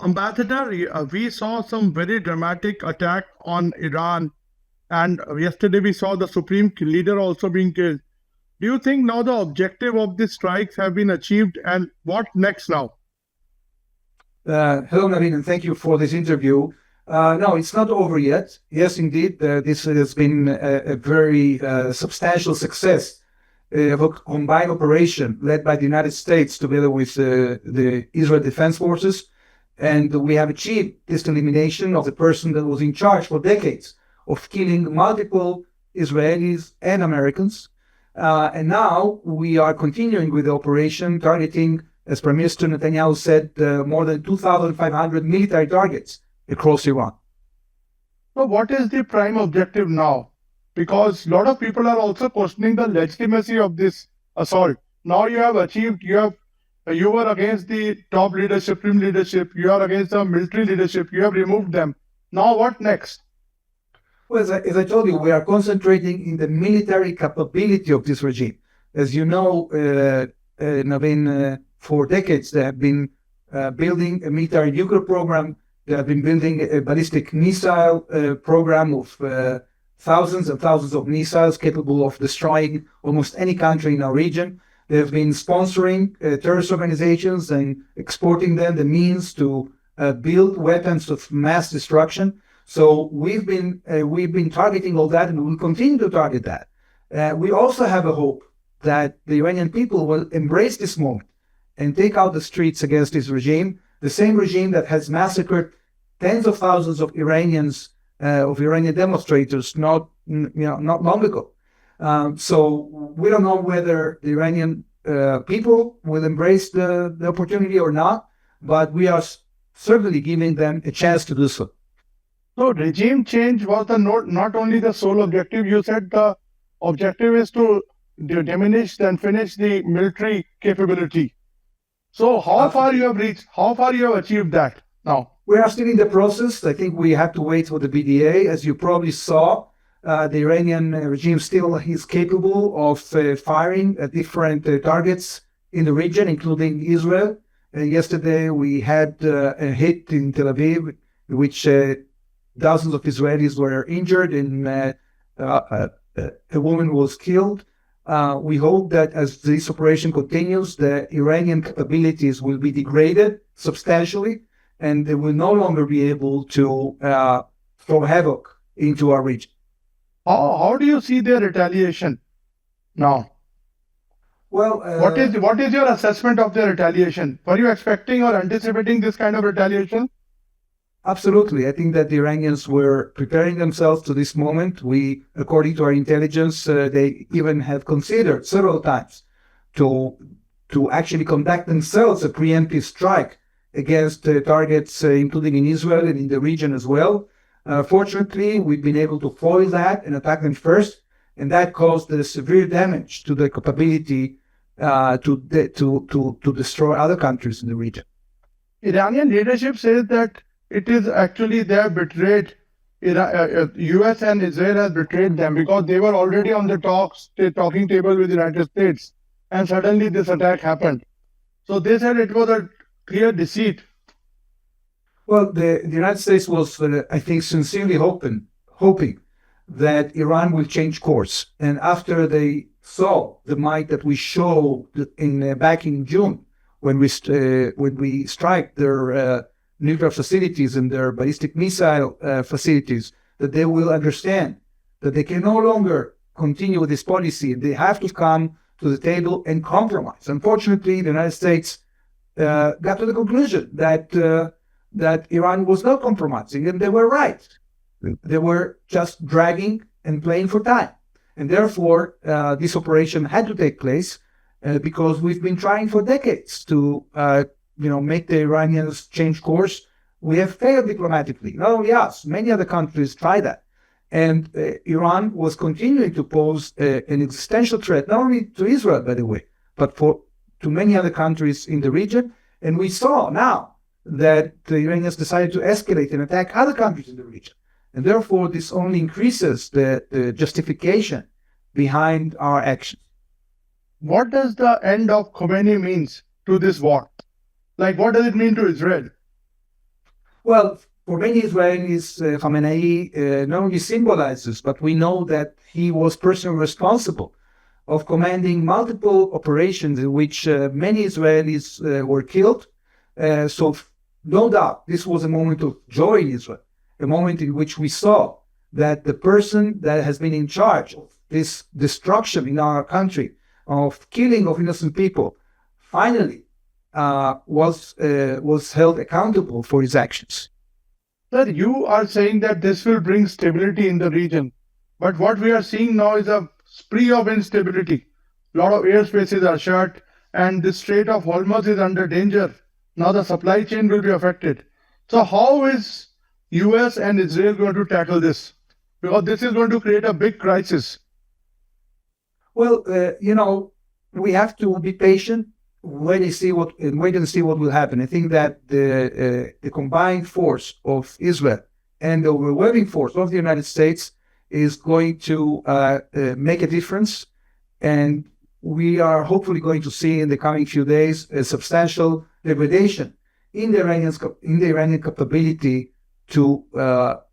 Ambassador, we saw some very dramatic attack on Iran, and yesterday we saw the supreme leader also being killed. Do you think now the objective of these strikes have been achieved, and what next now? Hello, Naveen, and thank you for this interview. No, it's not over yet. Yes, indeed, this has been a very substantial success of a combined operation led by the United States together with the Israel Defense Forces. And we have achieved this elimination of the person that was in charge for decades of killing multiple Israelis and Americans. And now we are continuing with the operation targeting, as Prime Minister Netanyahu said, more than 2,500 military targets across Iran. So, what is the prime objective now? Because a lot of people are also questioning the legitimacy of this assault. Now you have achieved, you were against the top leadership, supreme leadership, you are against the military leadership, you have removed them. Now what next? Well, as I told you, we are concentrating in the military capability of this regime. As you know, Naveen, for decades they have been building a military nuclear program. They have been building a ballistic missile program of thousands and thousands of missiles capable of destroying almost any country in our region. They have been sponsoring terrorist organizations and exporting them the means to build weapons of mass destruction. So we've been targeting all that, and we will continue to target that. We also have a hope that the Iranian people will embrace this moment and take out the streets against this regime, the same regime that has massacred tens of thousands of Iranians, of Iranian demonstrators, not long ago. So we don't know whether the Iranian people will embrace the opportunity or not, but we are certainly giving them a chance to do so. So regime change was not only the sole objective. You said the objective is to diminish and finish the military capability. So how far you have reached? How far you have achieved that now? We are still in the process. I think we have to wait for the BDA. As you probably saw, the Iranian regime still is capable of firing at different targets in the region, including Israel. Yesterday, we had a hit in Tel Aviv, in which dozens of Israelis were injured and a woman was killed. We hope that as this operation continues, the Iranian capabilities will be degraded substantially, and they will no longer be able to throw havoc into our region. How do you see their retaliation now? Well, what is your assessment of their retaliation? Were you expecting or anticipating this kind of retaliation? Absolutely. I think that the Iranians were preparing themselves to this moment. According to our intelligence, they even have considered several times to actually conduct themselves a preemptive strike against targets, including in Israel and in the region as well. Fortunately, we've been able to foil that and attack them first, and that caused severe damage to the capability to destroy other countries in the region. Iranian leadership says that it is actually they have betrayed. US and Israel has betrayed them because they were already on the talking table with the United States, and suddenly this attack happened. So they said it was a clear deceit. Well, the United States was, I think, sincerely hoping that Iran will change course. And after they saw the might that we showed back in June, when we strike their nuclear facilities and their ballistic missile facilities, that they will understand that they can no longer continue with this policy. They have to come to the table and compromise. Unfortunately, the United States got to the conclusion that Iran was not compromising, and they were right. They were just dragging and playing for time. And therefore, this operation had to take place because we've been trying for decades to make the Iranians change course. We have failed diplomatically. Not only us, many other countries tried that. And Iran was continuing to pose an existential threat, not only to Israel, by the way, but to many other countries in the region. And we saw now that the Iranians decided to escalate and attack other countries in the region. And therefore, this only increases the justification behind our actions. What does the end of Khomeini means to this war? Like, what does it mean to Israel? Well, for many Israelis, Khamenei not only symbolizes, but we know that he was personally responsible of commanding multiple operations in which many Israelis were killed. No doubt, this was a moment of joy in Israel, a moment in which we saw that the person that has been in charge of this destruction in our country, of killing of innocent people, finally was held accountable for his actions. Sir, you are saying that this will bring stability in the region. But what we are seeing now is a spree of instability. A lot of airspaces are shut, and the Strait of Hormuz is under danger. Now the supply chain will be affected. So how is US and Israel going to tackle this? Because this is going to create a big crisis. Well, we have to be patient, wait and see what will happen. I think that the combined force of Israel and the overwhelming force of the United States is going to make a difference, and we are hopefully going to see in the coming few days a substantial degradation in the Iranian capability to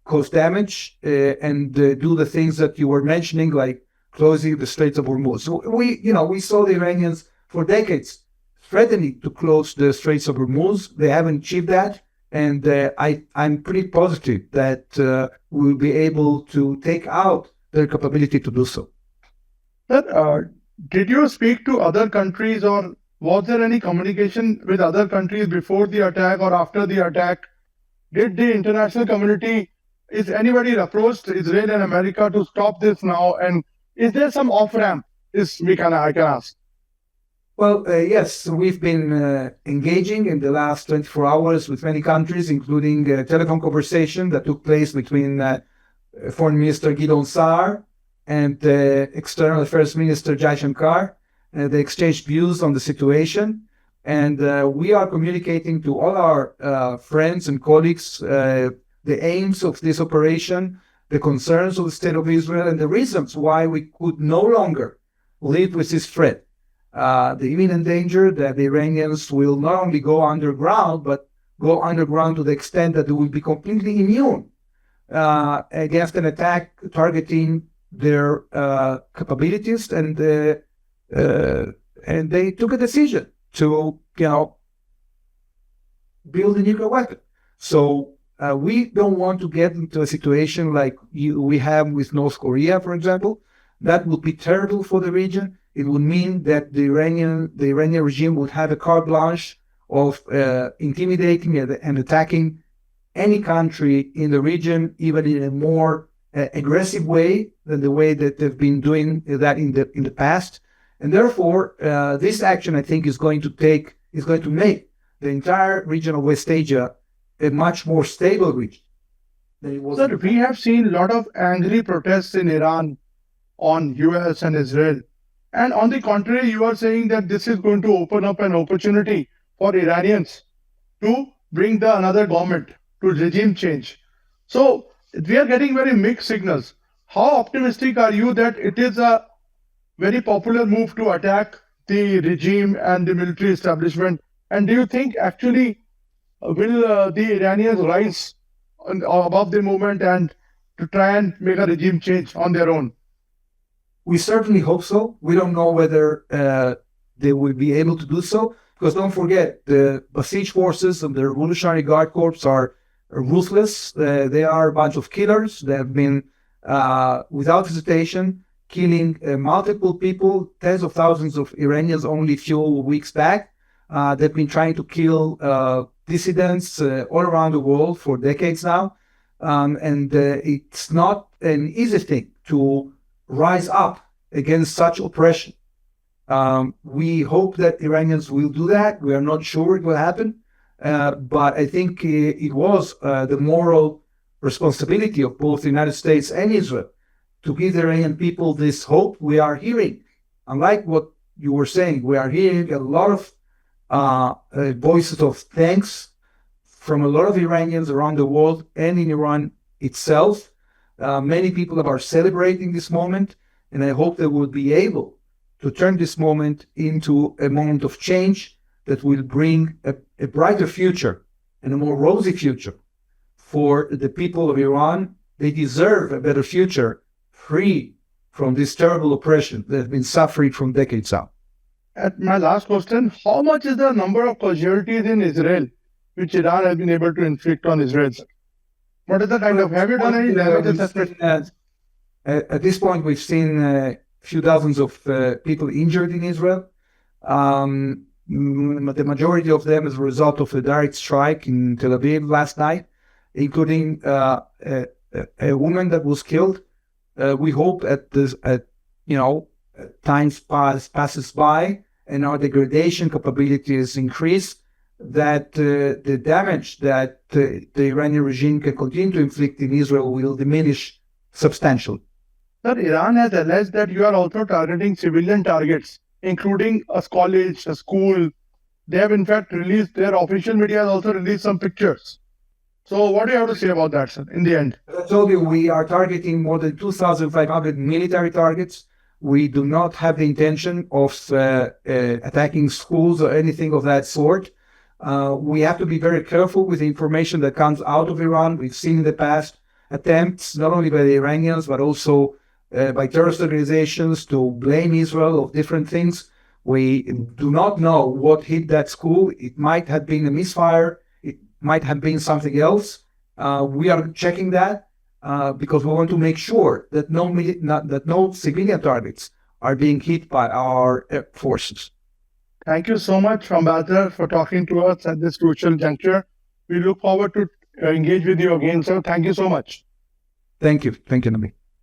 cause damage and do the things that you were mentioning, like closing the Straits of Hormuz. So we saw the Iranians for decades threatening to close the Straits of Hormuz. They haven't achieved that, and I'm pretty positive that we'll be able to take out their capability to do so. Sir, did you speak to other countries, or was there any communication with other countries before the attack or after the attack? Did the international community, is anybody approached Israel and America to stop this now? And is there some off ramp? I can ask. Well, yes, we've been engaging in the last 24 hours with many countries, including a telephone conversation that took place between Foreign Minister Gideon Saar and External Affairs Minister Jai Shankar. They exchanged views on the situation, and we are communicating to all our friends and colleagues the aims of this operation, the concerns of the State of Israel, and the reasons why we could no longer live with this threat. The imminent danger that the Iranians will not only go underground, but go underground to the extent that they will be completely immune against an attack targeting their capabilities, and they took a decision to build a nuclear weapon. So we don't want to get into a situation like we have with North Korea, for example. That would be terrible for the region. It would mean that the Iranian regime would have a carte blanche of intimidating and attacking any country in the region, even in a more aggressive way than the way that they've been doing that in the past. And therefore, this action, I think, is going to make the entire region of West Asia a much more stable region than it was. Sir, we have seen a lot of angry protests in Iran on US and Israel. And on the contrary, you are saying that this is going to open up an opportunity for Iranians to bring another government to regime change. So we are getting very mixed signals. How optimistic are you that it is a very popular move to attack the regime and the military establishment? And do you think actually will the Iranians rise above the movement and to try and make a regime change on their own? We certainly hope so. We don't know whether they will be able to do so, because don't forget, the Basij forces and the Revolutionary Guard Corps are ruthless. They are a bunch of killers. They have been, without hesitation, killing multiple people, tens of thousands of Iranians only a few weeks back. They've been trying to kill dissidents all around the world for decades now. And it's not an easy thing to rise up against such oppression. We hope that Iranians will do that. We are not sure it will happen. But I think it was the moral responsibility of both the United States and Israel to give the Iranian people this hope. We are hearing, unlike what you were saying, we are hearing a lot of voices of thanks from a lot of Iranians around the world and in Iran itself. Many people are celebrating this moment, and I hope they will be able to turn this moment into a moment of change that will bring a brighter future and a more rosy future for the people of Iran. They deserve a better future, free from this terrible oppression they've been suffering from decades now. And my last question, how much is the number of casualties in Israel which Iran has been able to inflict on Israel? What is the kind of, have you done any damage assessment? At this point, we've seen a few dozens of people injured in Israel. The majority of them as a result of a direct strike in Tel Aviv last night, including a woman that was killed. We hope times passes by and our degradation capabilities increase, that the damage that the Iranian regime can continue to inflict in Israel will diminish substantially. Sir, Iran has alleged that you are also targeting civilian targets, including a college, a school. They have in fact released, their official media has also released some pictures. So what do you have to say about that, sir, in the end? As I told you, we are targeting more than 2,500 military targets. We do not have the intention of attacking schools or anything of that sort. We have to be very careful with the information that comes out of Iran. We've seen in the past attempts, not only by the Iranians, but also by terrorist organizations to blame Israel of different things. We do not know what hit that school. It might have been a misfire. It might have been something else. We are checking that because we want to make sure that no civilian targets are being hit by our forces. Thank you so much, Ambassador, for talking to us at this crucial juncture. We look forward to engage with you again, sir. Thank you so much. Thank you. Thank you, Nabi.